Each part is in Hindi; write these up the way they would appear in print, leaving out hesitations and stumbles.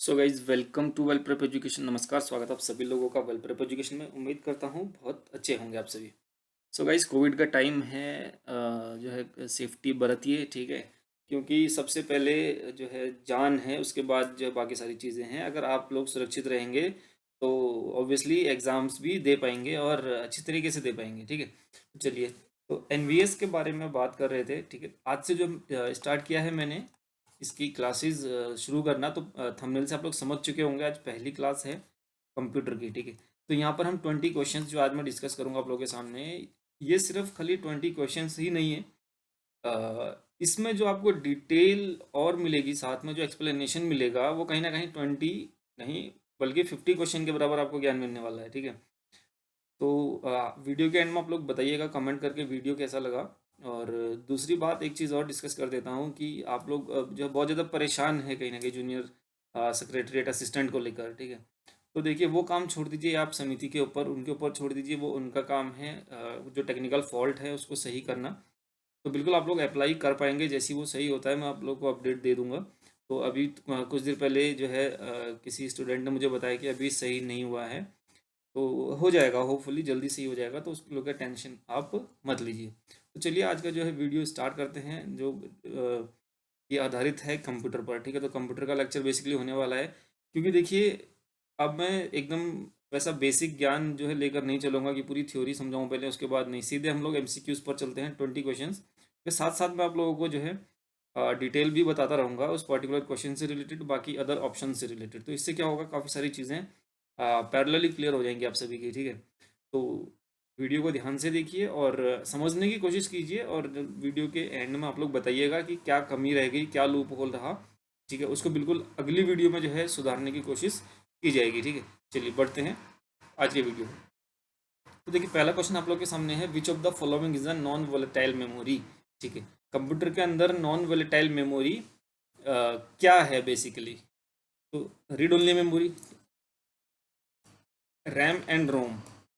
So guys welcome to well prep education. नमस्कार, स्वागत है आप सभी लोगों का वेल प्रेप एजुकेशन में। उम्मीद करता हूँ बहुत अच्छे होंगे आप सभी। सो गाइज कोविड का टाइम है, जो है सेफ्टी बरतिए, ठीक है। क्योंकि सबसे पहले जो है जान है, उसके बाद जो है बाकी सारी चीज़ें हैं। अगर आप लोग सुरक्षित रहेंगे तो ऑब्वियसली एग्ज़ाम्स भी दे पाएंगे और अच्छी तरीके से दे पाएंगे, ठीक है। चलिए, तो एनवीएस के बारे में बात कर रहे थे, ठीक है। आज से जो स्टार्ट किया है मैंने इसकी क्लासेस शुरू करना, तो थंबनेल से आप लोग समझ चुके होंगे आज पहली क्लास है कंप्यूटर की, ठीक है। तो यहाँ पर हम 20 क्वेश्चंस जो आज मैं डिस्कस करूँगा आप लोगों के सामने, ये सिर्फ खाली 20 क्वेश्चंस ही नहीं है। इसमें जो आपको डिटेल और मिलेगी, साथ में जो एक्सप्लेनेशन मिलेगा, वो कहीं ना कहीं 20 नहीं बल्कि 50 क्वेश्चन के बराबर आपको ज्ञान मिलने वाला है, ठीक है। तो वीडियो के एंड में आप लोग बताइएगा कमेंट करके वीडियो कैसा लगा। और दूसरी बात, एक चीज़ और डिस्कस कर देता हूँ कि आप लोग जो बहुत ज़्यादा परेशान है कहीं ना कहीं जूनियर सेक्रेटरीट असिस्टेंट को लेकर, ठीक है। तो देखिए, वो काम छोड़ दीजिए, आप समिति के ऊपर उनके ऊपर छोड़ दीजिए, वो उनका काम है। जो टेक्निकल फॉल्ट है उसको सही करना। तो बिल्कुल आप लोग अप्लाई कर पाएंगे, जैसे ही वो सही होता है मैं आप लोग को अपडेट दे दूंगा। तो अभी कुछ देर पहले जो है किसी स्टूडेंट ने मुझे बताया कि अभी सही नहीं हुआ है। तो हो जाएगा, होपफुली जल्दी से ही हो जाएगा, तो उस लोग का टेंशन आप मत लीजिए। तो चलिए आज का जो है वीडियो स्टार्ट करते हैं, जो ये आधारित है कंप्यूटर पर, ठीक है। तो कंप्यूटर का लेक्चर बेसिकली होने वाला है, क्योंकि देखिए अब मैं एकदम वैसा बेसिक ज्ञान जो है लेकर नहीं चलूँगा कि पूरी थ्योरी समझाऊँ पहले उसके बाद नहीं, सीधे हम लोग एमसीक्यूज़ पर चलते हैं 20 क्वेश्चंस के साथ साथ। मैं आप लोगों को जो है डिटेल भी बताता रहूँगा उस पर्टिकुलर क्वेश्चन से रिलेटेड, बाकी अदर ऑप्शन से रिलेटेड। तो इससे क्या होगा, काफ़ी सारी चीज़ें पैरेलली क्लियर हो जाएंगी आप सभी की, ठीक है। तो वीडियो को ध्यान से देखिए और समझने की कोशिश कीजिए, और वीडियो के एंड में आप लोग बताइएगा कि क्या कमी रह गई, क्या लूप होल रहा, ठीक है। उसको बिल्कुल अगली वीडियो में जो है सुधारने की कोशिश की जाएगी, ठीक है। चलिए बढ़ते हैं आज के वीडियो में। तो देखिए, पहला क्वेश्चन आप लोग के सामने है, which of the following is a non volatile memory, ठीक है। कंप्यूटर के अंदर नॉन वोलेटाइल मेमोरी क्या है बेसिकली। तो read only memory, RAM and ROM.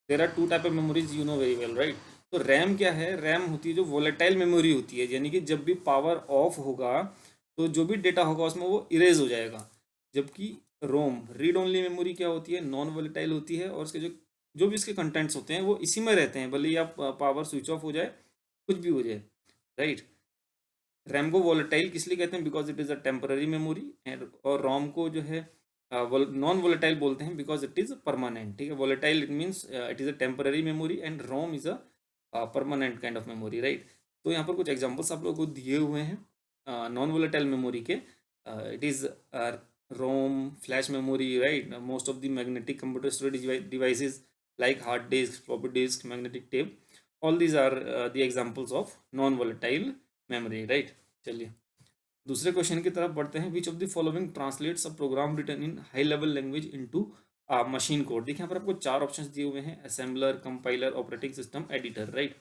There are two type of memories, you know very well, right. तो रैम क्या है, रैम होती है जो वोलेटाइल मेमोरी होती है, यानी कि जब भी पावर ऑफ होगा तो जो भी डेटा होगा उसमें वो इरेज हो जाएगा। जबकि रोम, रीड ओनली मेमोरी, क्या होती है, नॉन वोलेटाइल होती है, और उसके जो जो भी इसके कंटेंट्स होते हैं वो इसी में रहते हैं, भले ही आप पावर स्विच ऑफ हो जाए, कुछ भी हो जाए, राइट। रैम को वोलेटाइल किस लिए कहते हैं, because it is a temporary memory. And और रोम को जो है नॉन वोलेटाइल बोलते हैं, बिकॉज इट इज़ परमानेंट, ठीक है। Volatile it means it is a temporary memory, and ROM is a permanent kind of memory, right. तो यहाँ पर कुछ एग्जाम्पल्स आप लोगों को दिए हुए हैं नॉन वोलेटाइल मेमोरी के। It is ROM, flash memory, right. Most of the magnetic computer storage devices like hard disk, floppy disk, magnetic tape, all these are the examples of non volatile memory, right. चलिए दूसरे क्वेश्चन की तरफ बढ़ते हैं। Which of the following translates a program written in high level language into machine code. देखिए यहाँ पर आपको चार ऑप्शंस दिए हुए हैं, assembler, compiler, operating system, editor, right.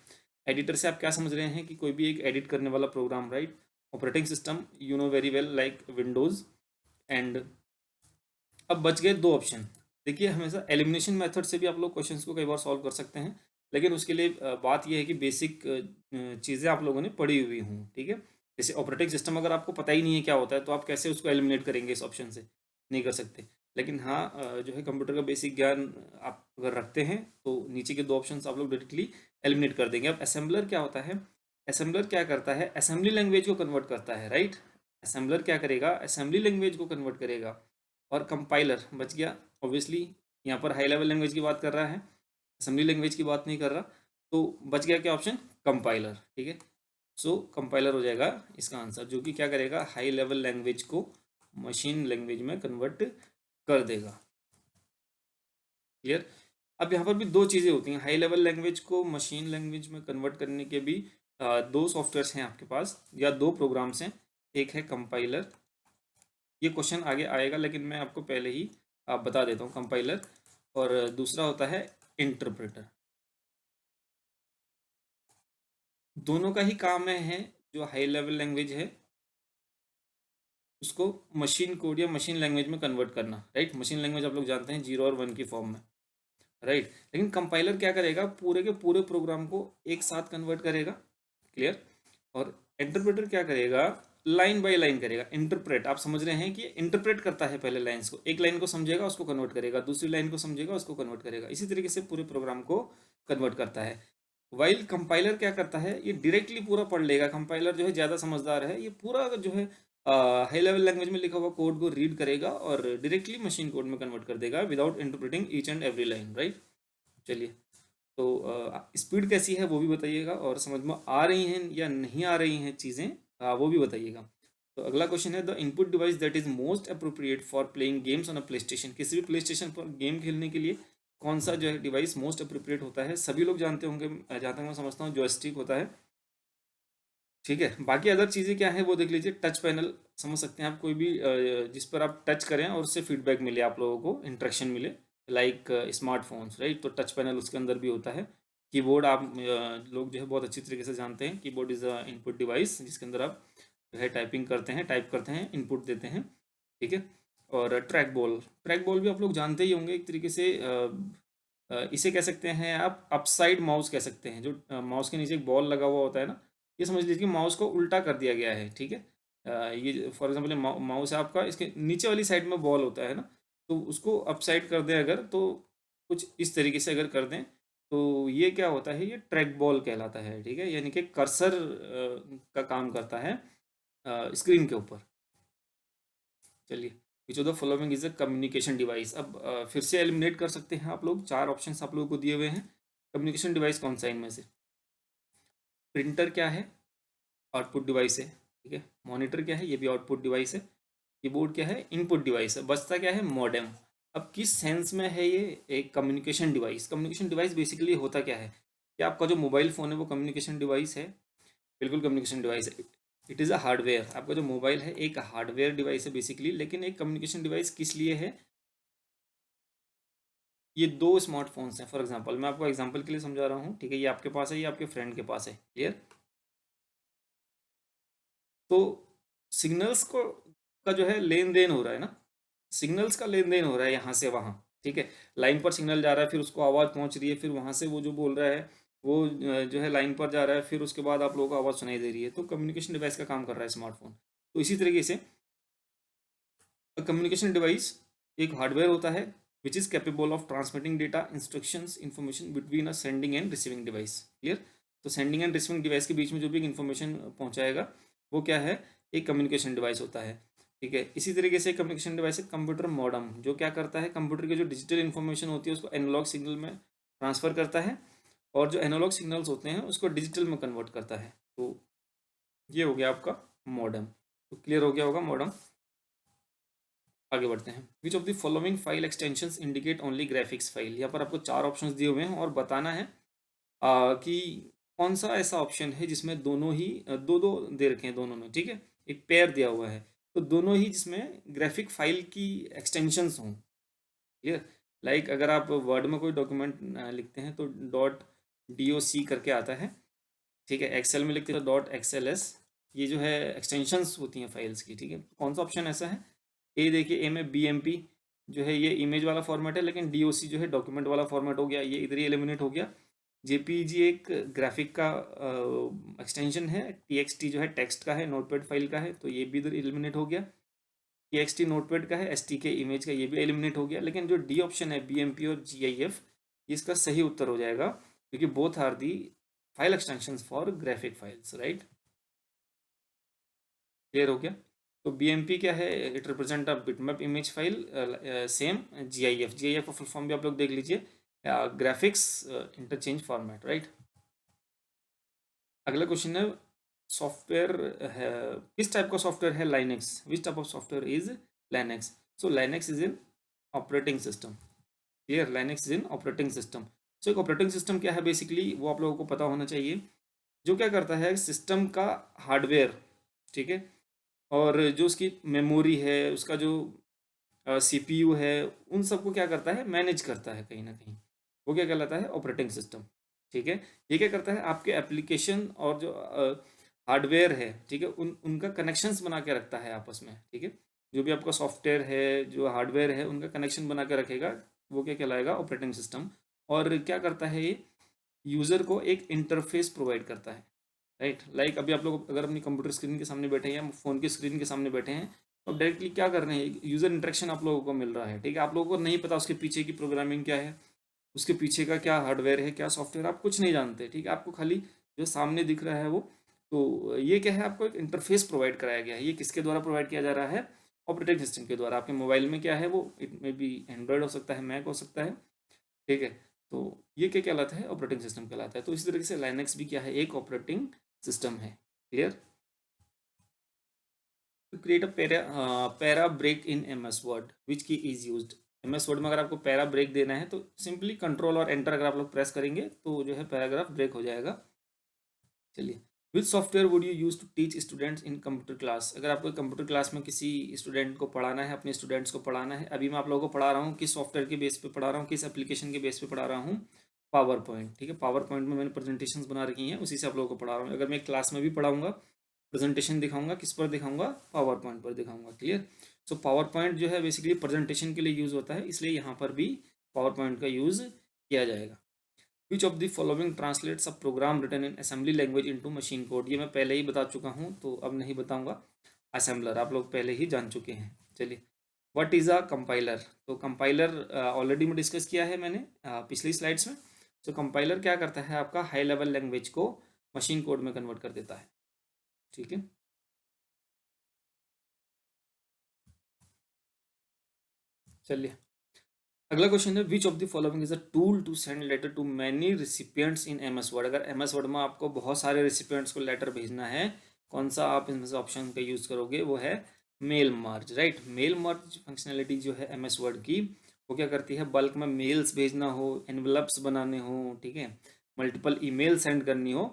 Editor से आप क्या समझ रहे हैं कि कोई भी एक एडिट करने वाला program, right. Operating system, you know very well, like Windows. And अब बच गए दो ऑप्शन। देखिए, हमेशा एलिमिनेशन मेथड से भी आप लोग क्वेश्चंस को कई बार सॉल्व कर सकते हैं, लेकिन उसके लिए बात यह है कि बेसिक चीज़ें आप लोगों ने पढ़ी हुई हों, ठीक है। जैसे ऑपरेटिंग सिस्टम अगर आपको पता ही नहीं है क्या होता है, तो आप कैसे उसको एलिमिनेट करेंगे इस ऑप्शन से, नहीं कर सकते। लेकिन हाँ, जो है कंप्यूटर का बेसिक ज्ञान आप अगर रखते हैं तो नीचे के दो ऑप्शन आप लोग डायरेक्टली एलिमिनेट कर देंगे। अब असेंबलर क्या होता है, असेंबलर क्या करता है, असेंबली लैंग्वेज को कन्वर्ट करता है, राइट। असेंबलर क्या करेगा, असेंबली लैंग्वेज को कन्वर्ट करेगा। और कंपाइलर बच गया, ऑब्वियसली यहाँ पर हाई लेवल लैंग्वेज की बात कर रहा है, असेंबली लैंग्वेज की बात नहीं कर रहा। तो बच गया क्या ऑप्शन, कंपाइलर, ठीक है। सो कंपाइलर हो जाएगा इसका आंसर, जो कि क्या करेगा, हाई लेवल लैंग्वेज को मशीन लैंग्वेज में कन्वर्ट कर देगा। क्लियर। अब यहाँ पर भी दो चीज़ें होती हैं, हाई लेवल लैंग्वेज को मशीन लैंग्वेज में कन्वर्ट करने के भी दो सॉफ्टवेयर्स हैं आपके पास, या दो प्रोग्राम्स हैं। एक है कंपाइलर, ये क्वेश्चन आगे आएगा लेकिन मैं आपको पहले ही आप बता देता हूँ, कंपाइलर। और दूसरा होता है इंटरप्रेटर। दोनों का ही काम है जो हाई लेवल लैंग्वेज है उसको मशीन कोड या मशीन लैंग्वेज में कन्वर्ट करना, राइट। मशीन लैंग्वेज आप लोग जानते हैं 0 और 1 की फॉर्म में, राइट। लेकिन कंपाइलर क्या करेगा, पूरे के पूरे प्रोग्राम को एक साथ कन्वर्ट करेगा, क्लियर। और इंटरप्रेटर क्या करेगा, लाइन बाय लाइन करेगा, इंटरप्रेट। आप समझ रहे हैं कि इंटरप्रेट करता है पहले लाइंस को, एक लाइन को समझेगा उसको कन्वर्ट करेगा, दूसरी लाइन को समझेगा उसको कन्वर्ट करेगा, इसी तरीके से पूरे प्रोग्राम को कन्वर्ट करता है। वाइल कंपाइलर क्या करता है, ये डायरेक्टली पूरा पढ़ लेगा। कंपाइलर जो है ज़्यादा समझदार है, ये पूरा जो है हाई लेवल लैंग्वेज में लिखा हुआ कोड को रीड करेगा और डायरेक्टली मशीन कोड में कन्वर्ट कर देगा without interpreting each and every line, right. चलिए, तो स्पीड कैसी है वो भी बताइएगा, और समझ में आ रही हैं या नहीं आ रही हैं चीज़ें वो भी बताइएगा। तो अगला क्वेश्चन है, the input device that is most appropriate for playing games on a play station. किसी भी प्ले स्टेशन पर गेम खेलने के लिए कौन सा जो है डिवाइस मोस्ट अप्रोप्रिएट होता है? सभी लोग जानते होंगे, जहाँ तक मैं समझता हूँ जॉयस्टिक होता है, ठीक है। बाकी अदर चीज़ें क्या है वो देख लीजिए। टच पैनल समझ सकते हैं आप, कोई भी जिस पर आप टच करें और उससे फीडबैक मिले, आप लोगों को इंटरेक्शन मिले, लाइक स्मार्टफोन्स, राइट। तो टच पैनल उसके अंदर भी होता है। कीबोर्ड आप लोग जो है बहुत अच्छी तरीके से जानते हैं, keyboard is a input device जिसके अंदर आप जो है टाइपिंग करते हैं, टाइप करते हैं, इनपुट देते हैं, ठीक है। और ट्रैक बॉल, ट्रैक बॉल भी आप लोग जानते ही होंगे एक तरीके से। इसे कह सकते हैं आप अपसाइड माउस कह सकते हैं, जो माउस के नीचे एक बॉल लगा हुआ होता है ना, ये समझ लीजिए कि माउस को उल्टा कर दिया गया है, ठीक है। ये फॉर एग्जांपल माउस है आपका, इसके नीचे वाली साइड में बॉल होता है ना, तो उसको अपसाइड कर दें अगर, तो कुछ इस तरीके से अगर कर दें तो ये क्या होता है, ये ट्रैक बॉल कहलाता है, ठीक है। यानी कि कर्सर का काम करता है स्क्रीन के ऊपर। चलिए, विच of the following is a communication device. अब फिर से एलिमिनेट कर सकते हैं आप लोग, चार ऑप्शंस आप लोगों को दिए हुए हैं। कम्युनिकेशन डिवाइस कौन सा है इनमें से? प्रिंटर क्या है? आउटपुट डिवाइस है, ठीक है। मॉनिटर क्या है? ये भी आउटपुट डिवाइस है। कीबोर्ड क्या है? इनपुट डिवाइस है। बचता क्या है? मॉडेम। अब किस सेंस में है ये एक communication device? Communication device basically होता क्या है? क्या आपका जो मोबाइल फ़ोन है वो कम्युनिकेशन डिवाइस है? बिल्कुल कम्युनिकेशन डिवाइस है। It is a hardware. आपका जो मोबाइल है एक हार्डवेयर डिवाइस है बेसिकली, लेकिन एक कम्युनिकेशन डिवाइस किस लिए है? ये दो स्मार्टफोन्स हैं। फॉर एग्जांपल, मैं आपको एग्जांपल के लिए समझा रहा हूँ, ठीक है। ये आपके पास है, ये आपके फ्रेंड के पास है, क्लियर। तो सिग्नल्स को का जो है लेन देन हो रहा है ना, सिग्नल्स का लेन देन हो रहा है यहाँ से वहाँ, ठीक है। लाइन पर सिग्नल जा रहा है, फिर उसको आवाज़ पहुँच रही है, फिर वहाँ से वो जो बोल रहा है वो जो है लाइन पर जा रहा है, फिर उसके बाद आप लोगों को आवाज़ सुनाई दे रही है। तो कम्युनिकेशन डिवाइस का काम कर रहा है स्मार्टफोन। तो इसी तरीके से कम्युनिकेशन डिवाइस एक हार्डवेयर होता है which is capable of transmitting data, instructions, information between a sending end receiving device, clear. तो सेंडिंग एंड रिसीविंग डिवाइस के बीच में जो भी इन्फॉर्मेशन पहुंचाएगा वो क्या है? एक कम्युनिकेशन डिवाइस होता है, ठीक है। इसी तरीके से कम्युनिकेशन डिवाइस है कंप्यूटर मॉडम, जो क्या करता है, कंप्यूटर की जो डिजिटल इन्फॉर्मेशन होती है उसको एनालॉग सिग्नल में ट्रांसफ़र करता है, और जो एनालॉग सिग्नल्स होते हैं उसको डिजिटल में कन्वर्ट करता है। तो ये हो गया आपका मॉडम। तो क्लियर हो गया होगा मॉडम। आगे बढ़ते हैं। Which of the following file extensions indicate only graphics file. यहाँ पर आपको चार ऑप्शंस दिए हुए हैं और बताना है कि कौन सा ऐसा ऑप्शन है जिसमें दोनों ही दो दो दे रखे हैं दोनों में, ठीक है। एक पेयर दिया हुआ है, तो दोनों ही जिसमें ग्राफिक फाइल की एक्सटेंशंस हों, क्लियर। लाइक अगर आप वर्ड में कोई डॉक्यूमेंट लिखते हैं तो डॉट DOC करके आता है, ठीक है। एक्सेल में लिखते हैं तो .XLS। ये जो है एक्सटेंशंस होती हैं फाइल्स की, ठीक है। कौन सा ऑप्शन ऐसा है? ए देखिए, ए में BMP जो है ये इमेज वाला फॉर्मेट है, लेकिन DOC जो है डॉक्यूमेंट वाला फॉर्मेट हो गया, ये इधर ही एलिमिनेट हो गया। JPEG एक ग्राफिक का एक्सटेंशन है। TXT जो है टेक्स्ट का है, नोटपैड फाइल का है, तो ये भी इधर एलिमिनेट हो गया। TXT नोटपैड का है, STK इमेज का, ये भी एलिमिनेट हो गया। लेकिन जो डी ऑप्शन है BMP और GIF, ये इसका सही उत्तर हो जाएगा, क्योंकि both are the file extensions for graphic files, right. Clear हो गया। तो BMP क्या है? It represent a bitmap image file. Same GIF, GIF का फुल फॉर्म भी आप लोग देख लीजिए, ग्राफिक्स इंटरचेंज फॉर्मेट, राइट। अगला क्वेश्चन है, सॉफ्टवेयर है किस टाइप का सॉफ्टवेयर है Linux? Which type of software is Linux? So Linux is an operating system, clear. Linux is an operating system. सो एक ऑपरेटिंग सिस्टम क्या है बेसिकली, वो आप लोगों को पता होना चाहिए। जो क्या करता है, सिस्टम का हार्डवेयर, ठीक है, और जो उसकी मेमोरी है, उसका जो CPU है, उन सबको क्या करता है, मैनेज करता है कहीं ना कहीं। वो क्या कहलाता है? ऑपरेटिंग सिस्टम, ठीक है। ये क्या करता है, आपके एप्लीकेशन और जो हार्डवेयर है, ठीक है, उनका कनेक्शंस बना के रखता है आपस में, ठीक है। जो भी आपका सॉफ्टवेयर है, जो हार्डवेयर है, उनका कनेक्शन बना के रखेगा, वो क्या कहलाएगा? Operating system. और क्या करता है ये? यूज़र को एक इंटरफेस प्रोवाइड करता है, राइट। लाइक अभी आप लोग अगर अपनी कंप्यूटर स्क्रीन के सामने बैठे हैं या फ़ोन की स्क्रीन के सामने बैठे हैं, तो आप डायरेक्टली क्या कर रहे हैं, यूज़र इंटरेक्शन आप लोगों को मिल रहा है, ठीक है। आप लोगों को नहीं पता उसके पीछे की प्रोग्रामिंग क्या है, उसके पीछे का क्या हार्डवेयर है, क्या सॉफ्टवेयर, आप कुछ नहीं जानते, ठीक है। आपको खाली जो सामने दिख रहा है वो, तो ये क्या है, आपको एक इंटरफेस प्रोवाइड कराया गया है। ये किसके द्वारा प्रोवाइड किया जा रहा है, ऑपरेटिंग सिस्टम के द्वारा। आपके मोबाइल में क्या है वो, इट में भी एंड्रॉयड हो सकता है, मैक हो सकता है, ठीक है। तो ये क्या कहलाता है, ऑपरेटिंग सिस्टम कहलाता है। तो इसी तरीके से लाइनक्स भी क्या है, एक ऑपरेटिंग सिस्टम है। Clear. to create a para break in MS Word which key is used। MS Word में अगर आपको पैरा ब्रेक देना है तो सिंपली कंट्रोल और एंटर अगर आप लोग प्रेस करेंगे तो जो है पैराग्राफ ब्रेक हो जाएगा। चलिए, which software would you use to teach students in computer class. अगर आपको कंप्यूटर क्लास में किसी स्टूडेंट को पढ़ाना है, अपने स्टूडेंट्स को पढ़ाना है, अभी मैं आप लोगों को पढ़ा रहा हूँ किस सॉफ्टवेयर के बेस पे पढ़ा रहा हूँ, किस एप्लीकेशन के बेस पे पढ़ा रहा हूँ, पावर पॉइंट, ठीक है। पावर पॉइंट में मैंने प्रेजेंटेशंस बना रखी हैं, उसी से आप लोगों को पढ़ा रहा हूँ। अगर मैं क्लास में भी पढ़ाऊँगा, प्रेजेंटेशन दिखाऊंगा, किस पर दिखाऊंगा, पावर पॉइंट पर दिखाऊंगा। क्लियर। सो पावर पॉइंट जो है बेसिकली प्रेजेंटेशन के लिए यूज़ होता है, इसलिए यहाँ पर भी पावर पॉइंट का यूज़ किया जाएगा। Which of the following translates a program written in assembly language into machine code. ये मैं पहले ही बता चुका हूँ तो अब नहीं बताऊंगा। असेंबलर आप लोग पहले ही जान चुके हैं। चलिए, व्हाट इज़ अ कंपाइलर। तो कंपाइलर ऑलरेडी में डिस्कस किया है मैंने पिछली स्लाइड्स में। तो कंपाइलर क्या करता है, आपका हाई लेवल लैंग्वेज को मशीन कोड में कन्वर्ट कर देता है, ठीक है। चलिए, अगला क्वेश्चन है, which of the following is a tool to send letter to many recipients in MS Word. अगर एमएस वर्ड में आपको बहुत सारे रिसिपिएंट्स को लेटर भेजना है, कौन सा आप इसमें से ऑप्शन का यूज़ करोगे, वो है mail merge, right. Mail merge functionality जो है एमएस वर्ड की, वो क्या करती है, बल्क में मेल्स भेजना हो, एनवलप्स बनाने हो, ठीक है, मल्टीपल ईमेल सेंड करनी हो,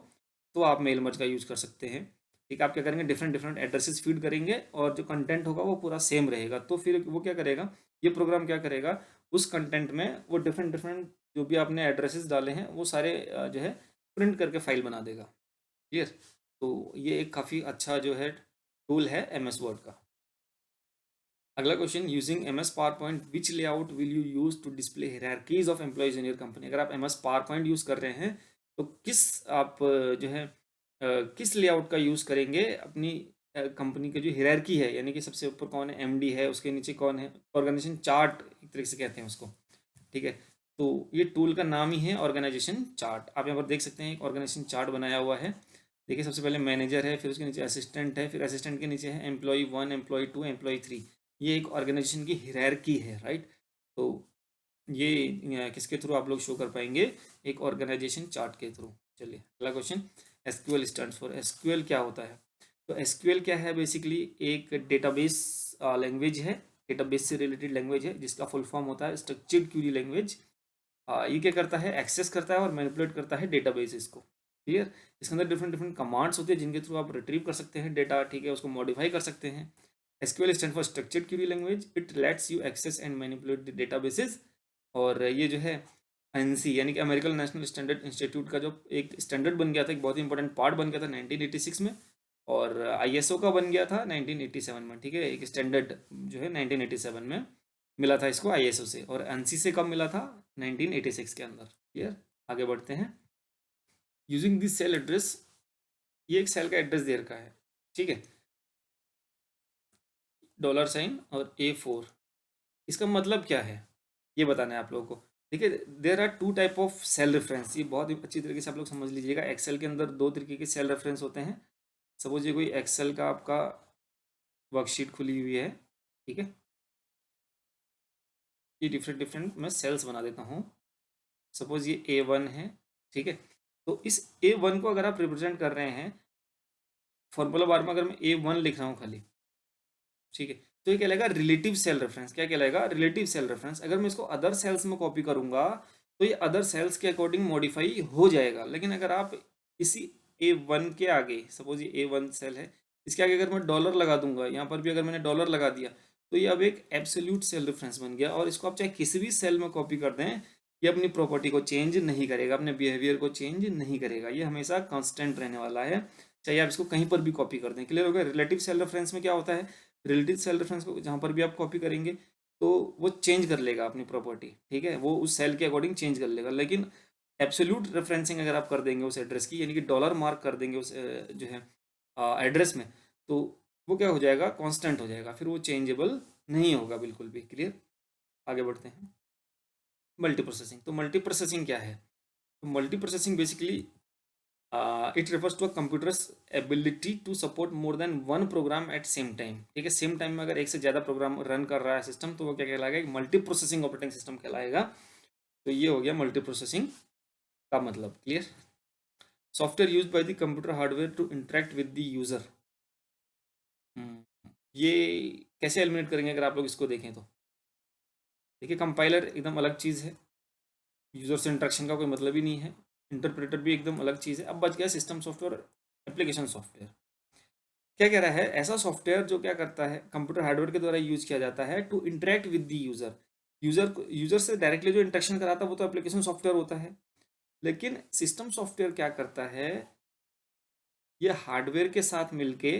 तो आप मेल मर्ज का यूज़ कर सकते हैं। ठीक है, आप क्या करेंगे, डिफरेंट डिफरेंट एड्रेसेस फीड करेंगे और जो कंटेंट होगा वो पूरा सेम रहेगा। तो फिर वो क्या करेगा, ये प्रोग्राम क्या करेगा, उस कंटेंट में वो डिफरेंट डिफरेंट जो भी आपने एड्रेसेस डाले हैं वो सारे जो है प्रिंट करके फाइल बना देगा। क्लियर। तो ये एक काफ़ी अच्छा जो है टूल है एम एस वर्ड का। अगला question, using M S PowerPoint which layout will you use to display hierarchies of employees in your company. अगर आप M S PowerPoint use कर रहे हैं तो किस आप जो है किस लेआउट का यूज़ करेंगे अपनी कंपनी की जो हायरार्की है, यानी कि सबसे ऊपर कौन है, एमडी है, उसके नीचे कौन है, ऑर्गेनाइजेशन चार्ट एक तरीके से कहते हैं उसको, ठीक है। तो ये टूल का नाम ही है ऑर्गेनाइजेशन चार्ट। आप यहाँ पर देख सकते हैं एक ऑर्गेनाइजेशन चार्ट बनाया हुआ है। देखिए, सबसे पहले मैनेजर है, फिर उसके नीचे असिस्टेंट है, फिर असिस्टेंट के नीचे है एम्प्लॉय 1, एम्प्लॉय 2, एम्प्लॉय 3। ये एक ऑर्गेनाइजेशन की हायरार्की है, राइट। तो ये किसके थ्रू आप लोग शो कर पाएंगे, एक ऑर्गेनाइजेशन चार्ट के थ्रू। चलिए, अगला question, SQL stands for. SQL क्या होता है, तो एसक्यूएल क्या है, बेसिकली एक डेटाबेस लैंग्वेज है, डेटाबेस से रिलेटेड लैंग्वेज है, जिसका फुल फॉर्म होता है स्ट्रक्चर्ड क्यूरी लैंग्वेज। ये क्या करता है, एक्सेस करता है और मैनिपुलेट करता है डेटाबेसेस को। क्लियर। इसके अंदर डिफरेंट डिफरेंट कमांड्स होती है जिनके थ्रू आप रिट्रीव कर सकते हैं डेटा, ठीक है, उसको मॉडिफाई कर सकते हैं। SQL stand for structured query language, it lets you access and manipulate the databases. और ये जो है एनसी यानी कि अमेरिकन नेशनल स्टैंडर्ड इंस्टीट्यूट का जो एक स्टैंडर्ड बन गया था, एक बहुत ही इंपॉर्टेंट पार्ट बन गया था 1986 में, और आईएसओ का बन गया था 1987 में, ठीक है। एक स्टैंडर्ड जो है 1987 में मिला था इसको आईएसओ से, और एनसी से कब मिला था, 1986 के अंदर। क्लियर। आगे बढ़ते हैं, यूजिंग दिस सेल एड्रेस, ये एक सेल का एड्रेस दे रखा है, ठीक है, $साइन और A4। इसका मतलब क्या है, ये बताना है आप लोगों को। ठीक है, there are two type of cell reference. ये बहुत ही अच्छी तरीके से आप लोग समझ लीजिएगा। एक्सेल के अंदर दो तरीके के सेल रेफरेंस होते हैं। सपोज ये कोई एक्सेल का आपका वर्कशीट खुली हुई है, ठीक है, ये डिफरेंट डिफरेंट मैं सेल्स बना देता हूँ। सपोज ये A1 है, ठीक है। तो इस A1 को अगर आप रिप्रेजेंट कर रहे हैं फॉर्मूला बार में, अगर मैं A1 लिख रहा हूँ खाली, ठीक है, तो ये कहलाएगा रिलेटिव सेल रेफरेंस। क्या कहलाएगा, रिलेटिव सेल रेफरेंस। अगर मैं इसको अदर सेल्स में कॉपी करूंगा तो ये अदर सेल्स के अकॉर्डिंग मॉडिफाई हो जाएगा। लेकिन अगर आप इसी A1 के आगे, सपोज ये A1 सेल है, इसके आगे अगर मैं डॉलर लगा दूंगा, यहाँ पर भी अगर मैंने डॉलर लगा दिया, तो ये अब एक एब्सोल्यूट सेल रेफरेंस बन गया। और इसको आप चाहे किसी भी सेल में कॉपी कर दें, ये अपनी प्रॉपर्टी को चेंज नहीं करेगा, अपने बिहेवियर को चेंज नहीं करेगा, ये हमेशा कांस्टेंट रहने वाला है, चाहे आप इसको कहीं पर भी कॉपी कर दें। क्लियर हो गया। रिलेटिव सेल रेफरेंस में क्या होता है, रिलेटिव सेल रेफरेंस को जहाँ पर भी आप कॉपी करेंगे तो वो चेंज कर लेगा अपनी प्रॉपर्टी, ठीक है, वो उस सेल के अकॉर्डिंग चेंज कर लेगा। लेकिन एब्सोल्यूट रेफरेंसिंग अगर आप कर देंगे उस एड्रेस की, यानी कि डॉलर मार्क कर देंगे उस जो है एड्रेस में, तो वो क्या हो जाएगा, कांस्टेंट हो जाएगा, फिर वो चेंजेबल नहीं होगा बिल्कुल भी। क्लियर? आगे बढ़ते हैं। मल्टी प्रोसेसिंग, तो मल्टी प्रोसेसिंग क्या है? तो multi processing basically it refers to a computer's ability to support more than one program at same time. ठीक है, सेम टाइम में अगर एक से ज़्यादा प्रोग्राम रन कर रहा है सिस्टम, तो वो क्या कहलाएगा, एक मल्टी प्रोसेसिंग ऑपरेटिंग सिस्टम कहलाएगा। तो ये हो गया मल्टी प्रोसेसिंग का मतलब। Clear? Software use by the computer hardware to interact with the user. ये कैसे एलिमिनेट करेंगे अगर आप लोग इसको देखें तो? देखिए, कंपाइलर एकदम अलग चीज़ है, यूजर से इंटरेक्शन का कोई मतलब ही नहीं है। इंटरप्रेटर भी एकदम अलग चीज़ है। अब बच गया सिस्टम सॉफ्टवेयर, एप्लीकेशन सॉफ्टवेयर। क्या कह रहा है? ऐसा सॉफ्टवेयर जो क्या करता है, कंप्यूटर हार्डवेयर के द्वारा यूज किया जाता है to interact with the user. User से डायरेक्टली जो इंटरेक्शन कराता है वो तो एप्लीकेशन सॉफ्टवेयर होता है, लेकिन सिस्टम सॉफ्टवेयर क्या करता है, ये हार्डवेयर के साथ मिलके,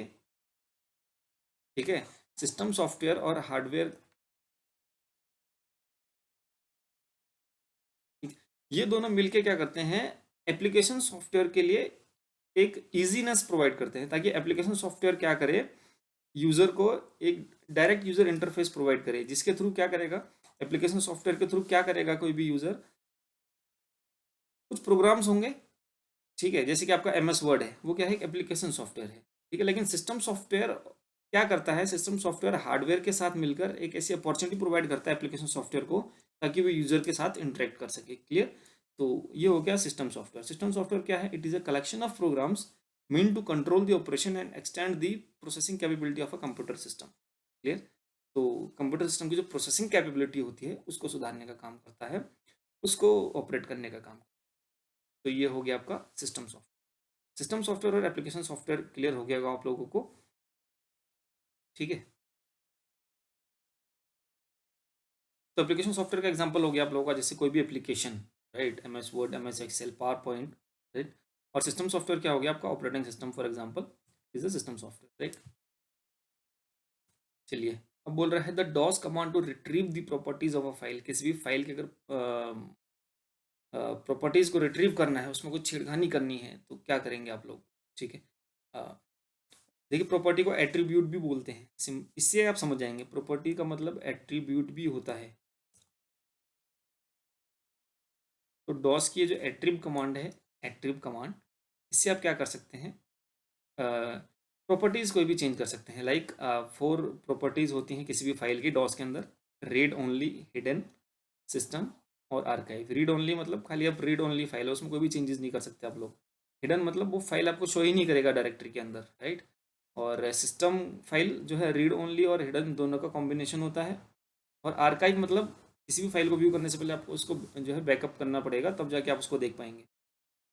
ठीक है, सिस्टम सॉफ्टवेयर और हार्डवेयर, ये दोनों मिलके क्या करते हैं, एप्लीकेशन सॉफ्टवेयर के लिए एक इजीनेस प्रोवाइड करते हैं, ताकि एप्लीकेशन सॉफ्टवेयर क्या करे, यूजर को एक डायरेक्ट यूजर इंटरफेस प्रोवाइड करे, जिसके थ्रू क्या करेगा, एप्लीकेशन सॉफ्टवेयर के थ्रू क्या करेगा, कोई भी यूजर, कुछ प्रोग्राम्स होंगे, ठीक है, जैसे कि आपका MS वर्ड है, वो क्या है, एक एप्लीकेशन सॉफ्टवेयर है, ठीक है, लेकिन सिस्टम सॉफ्टवेयर क्या करता है, सिस्टम सॉफ्टवेयर हार्डवेयर के साथ मिलकर एक ऐसी अपॉर्चुनिटी प्रोवाइड करता है एप्लीकेशन सॉफ्टवेयर को, ताकि वो यूजर के साथ इंटरेक्ट कर सके। क्लियर? तो ये हो गया सिस्टम सॉफ्टवेयर। सिस्टम सॉफ्टवेयर क्या है? It is a collection of programs mean to control the operation and extend the processing capability of a computer system. Clear? तो कंप्यूटर सिस्टम की जो प्रोसेसिंग कैपेबिलिटी होती है उसको सुधारने का काम करता है, उसको ऑपरेट करने का काम। तो ये हो गया आपका सिस्टम सॉफ्टवेयर। सिस्टम सॉफ्टवेयर और एप्लीकेशन सॉफ्टवेयर क्लियर हो गया होगा आप लोगों को? ठीक है, तो एप्लीकेशन सॉफ्टवेयर का एग्जांपल हो गया आप लोगों का, जैसे कोई भी application, right, MS Word, MS Excel, PowerPoint, right. और सिस्टम सॉफ्टवेयर क्या हो गया आपका, operating system for example is a system software, right. चलिए, अब बोल रहा है the DOS command to retrieve the properties of a file. किसी भी फाइल के अगर प्रॉपर्टीज को रिट्रीव करना है, उसमें कुछ छेड़खानी करनी है, तो क्या करेंगे आप लोग? ठीक है, देखिए, प्रॉपर्टी को एट्रीब्यूट भी बोलते हैं, इससे आप समझ जाएंगे प्रॉपर्टी का मतलब एट्रीब्यूट भी होता है। तो डॉस की जो एट्रीब कमांड है, एट्रीब कमांड, इससे आप क्या कर सकते हैं, प्रॉपर्टीज़ कोई भी चेंज कर सकते हैं। लाइक 4 प्रॉपर्टीज़ होती हैं किसी भी फाइल की डॉस के अंदर: रीड ओनली, हिडन, सिस्टम और आर्काइव। रीड ओनली मतलब खाली आप रीड ओनली फाइल है, उसमें कोई भी चेंजेस नहीं कर सकते आप लोग। हिडन मतलब वो फाइल आपको शो ही नहीं करेगा डायरेक्टरी के अंदर, राइट। और सिस्टम फाइल जो है रीड ओनली और हिडन दोनों का कॉम्बिनेशन होता है। और आर्काइव मतलब किसी भी फाइल को व्यू करने से पहले आपको उसको जो है बैकअप करना पड़ेगा, तब जाके आप उसको देख पाएंगे।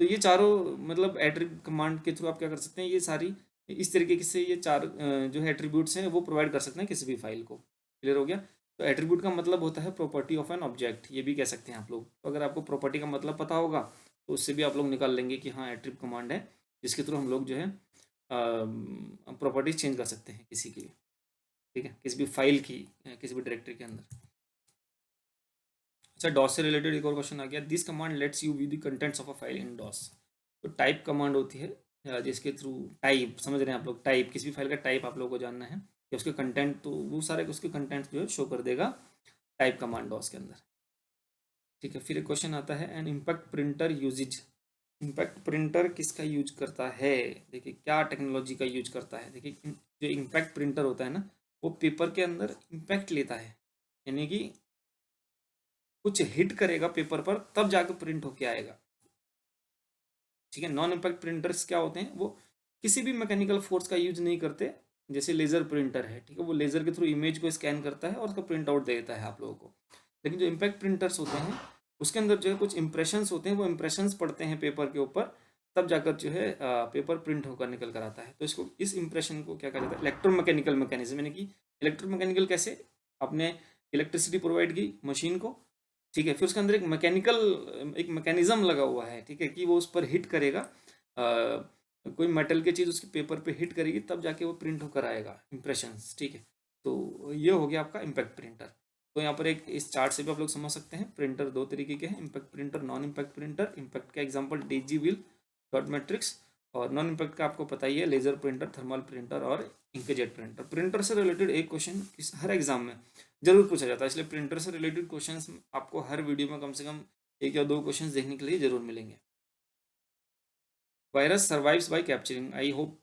तो ये चारों मतलब एट्रीब्यूट कमांड के थ्रू आप क्या कर सकते हैं, ये सारी इस तरीके से ये चार जो है एट्रीब्यूट्स हैं वो प्रोवाइड कर सकते हैं किसी भी फाइल को। क्लियर हो गया? तो एट्रीब्यूट का मतलब होता है प्रॉपर्टी ऑफ एन ऑब्जेक्ट, ये भी कह सकते हैं आप लोग। तो अगर आपको प्रॉपर्टी का मतलब पता होगा तो उससे भी आप लोग निकाल लेंगे कि हाँ एट्रीब्यूट कमांड है, जिसके थ्रू हम लोग जो है प्रॉपर्टीज चेंज कर सकते हैं किसी की, ठीक है, किसी भी फाइल की, किसी भी डायरेक्टरी के अंदर। अच्छा, डॉस से रिलेटेड एक और क्वेश्चन आ गया। This command lets you view the contents of a file in DOS. तो टाइप कमांड होती है जिसके थ्रू, टाइप समझ रहे हैं आप लोग, टाइप किसी भी फाइल का टाइप आप लोगों को जानना है कि उसके कंटेंट, तो वो सारे उसके कंटेंट जो है शो कर देगा टाइप कमांड डॉस के अंदर। ठीक है, फिर एक क्वेश्चन आता है an impact printer usages. Impact printer किसका यूज करता है? देखिए, क्या टेक्नोलॉजी का यूज करता है। देखिए, जो इम्पैक्ट प्रिंटर होता है ना, वो पेपर के अंदर इम्पैक्ट लेता है, यानी कि कुछ हिट करेगा पेपर पर, तब जाकर प्रिंट होके आएगा। ठीक है, नॉन इम्पैक्ट प्रिंटर्स क्या होते हैं, वो किसी भी मैकेनिकल फोर्स का यूज नहीं करते। जैसे लेजर प्रिंटर है, ठीक है, वो लेजर के थ्रू इमेज को स्कैन करता है और उसका प्रिंट आउट दे देता है आप लोगों को। लेकिन जो इम्पैक्ट प्रिंटर्स होते हैं, उसके अंदर जो है कुछ इंप्रेशंस होते हैं, वो इंप्रेशंस पड़ते हैं पेपर के ऊपर, तब जाकर जो है पेपर प्रिंट होकर निकल कर आता है। तो इसको, इस इंप्रेशन को क्या कहा जाता है, इलेक्ट्रोमैकेनिकल मैकेनिज्म। यानी कि इलेक्ट्रोमैकेनिकल कैसे, आपने इलेक्ट्रिसिटी प्रोवाइड की मशीन को, ठीक है, फिर उसके अंदर एक मैकेनिकल, एक मैकेनिज्म लगा हुआ है, ठीक है, कि वो उस पर हिट करेगा, कोई मेटल की चीज़ उसके पेपर पे हिट करेगी, तब जाके वो प्रिंट होकर आएगा इंप्रेशंस। ठीक है, तो ये हो गया आपका इम्पैक्ट प्रिंटर। तो यहाँ पर एक इस चार्ट से भी आप लोग समझ सकते हैं प्रिंटर दो तरीके के हैं, impact printer, non impact printer. Impact का example daisy wheel, dot matrix, और नॉन इम्पैक्ट का आपको पता ही है लेजर प्रिंटर, थर्मल प्रिंटर और इंकजेट प्रिंटर। प्रिंटर से रिलेटेड एक क्वेश्चन हर एग्जाम में जरूर पूछा जाता है, इसलिए प्रिंटर से रिलेटेड क्वेश्चन आपको हर वीडियो में कम से कम एक या दो क्वेश्चन देखने के लिए जरूर मिलेंगे। Virus survives bye capturing, I hope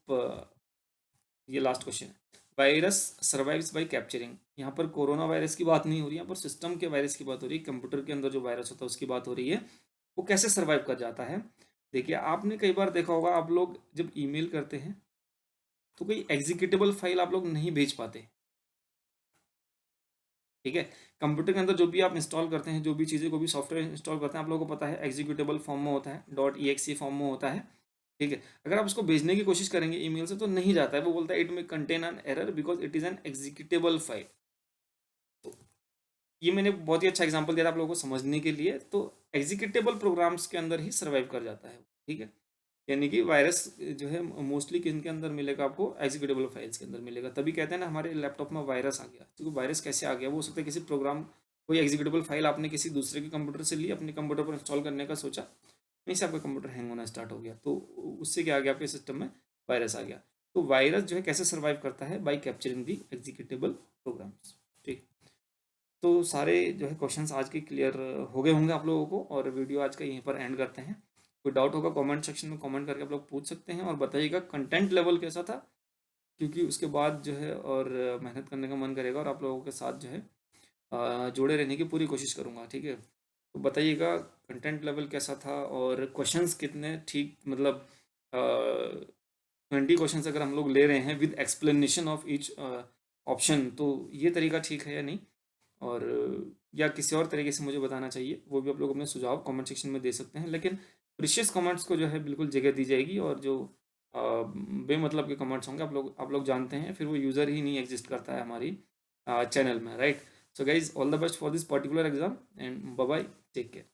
ये लास्ट क्वेश्चन है। वायरस सर्वाइव्स बाय कैप्चरिंग, यहाँ पर कोरोना वायरस की बात नहीं हो रही है, यहाँ पर सिस्टम के वायरस की बात हो रही है। कंप्यूटर के अंदर जो वायरस होता है उसकी बात हो रही है, वो कैसे सर्वाइव कर जाता है। देखिए आपने कई बार देखा होगा, आप लोग जब ईमेल करते हैं तो कोई एग्जीक्यूटेबल फाइल आप लोग नहीं भेज पाते, ठीक है। कंप्यूटर के अंदर जो भी आप इंस्टॉल करते हैं, जो भी चीज़ें को भी सॉफ्टवेयर इंस्टॉल करते हैं, आप लोगों को पता है एग्जीक्यूटेबल फॉर्म में होता है, .exe फॉर्म में होता है, ठीक है। अगर आप उसको भेजने की कोशिश करेंगे ईमेल से तो नहीं जाता है, वो बोलता है इट में contain an error because it is an executable file. तो ये मैंने बहुत ही अच्छा एग्जांपल दिया था आप लोगों को समझने के लिए। तो एग्जीक्यूटेबल प्रोग्राम्स के अंदर ही सर्वाइव कर जाता है, ठीक है। यानी कि वायरस जो है मोस्टली किन के अंदर मिलेगा, आपको एग्जीक्यूटेबल फाइल्स के अंदर मिलेगा। तभी कहते हैं ना हमारे लैपटॉप में वायरस आ गया, क्योंकि वायरस कैसे आ गया, वो हो सकता है किसी प्रोग्राम, कोई एग्जीक्यूटेबल फाइल आपने किसी दूसरे के कंप्यूटर से ली, अपने कंप्यूटर पर इंस्टॉल करने का सोचा, वहीं से आपका कंप्यूटर हैंग होना स्टार्ट हो गया, तो उससे क्या आ गया, आपके सिस्टम में वायरस आ गया। तो वायरस जो है कैसे सर्वाइव करता है, by capturing the executable programs, ठीक। तो सारे जो है क्वेश्चंस आज के क्लियर हो गए होंगे आप लोगों को, और वीडियो आज का यहीं पर एंड करते हैं। कोई डाउट होगा कमेंट सेक्शन में कमेंट करके आप लोग पूछ सकते हैं, और बताइएगा कंटेंट लेवल कैसा था, क्योंकि उसके बाद जो है और मेहनत करने का मन करेगा, और आप लोगों के साथ जो है जुड़े रहने की पूरी कोशिश करूँगा, ठीक है। तो बताइएगा कंटेंट लेवल कैसा था, और क्वेश्चंस कितने ठीक, मतलब 20 क्वेश्चंस अगर हम लोग ले रहे हैं with explanation of each option, तो ये तरीका ठीक है या नहीं, और या किसी और तरीके से मुझे बताना चाहिए, वो भी आप लोग अपने सुझाव कमेंट सेक्शन में दे सकते हैं। लेकिन प्रीशियस कमेंट्स को जो है बिल्कुल जगह दी जाएगी, और जो बेमतलब के कमेंट्स होंगे आप लोग जानते हैं, फिर वो यूज़र ही नहीं एग्जिस्ट करता है हमारी चैनल में, right. So guys all the best for this particular exam, and bye bye, take care.